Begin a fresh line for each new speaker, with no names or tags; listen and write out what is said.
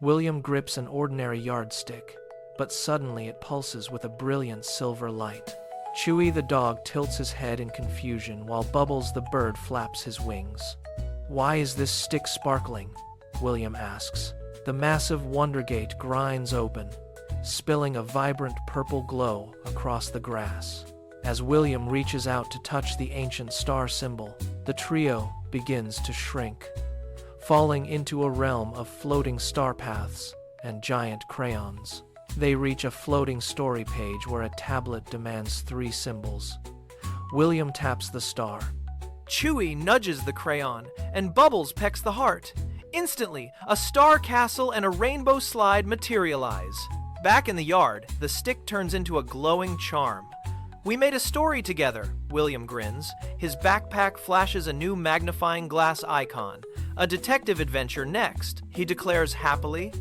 William grips an ordinary yardstick, but suddenly it pulses with a brilliant silver light. Chewy the dog tilts his head in confusion while Bubbles the bird flaps his wings. "Why is this stick sparkling?" William asks. The massive WonderGate grinds open, spilling a vibrant purple glow across the grass. As William reaches out to touch the ancient star symbol, the trio begins to shrink, falling into a realm of floating star paths and giant crayons. They reach a floating story page where a tablet demands 3 symbols. William taps the star.
Chewy nudges the crayon, and Bubbles pecks the heart. Instantly, a star castle and a rainbow slide materialize. Back in the yard, the stick turns into a glowing charm. "We made a story together," William grins. His backpack flashes a new magnifying glass icon. "A detective adventure next," he declares happily.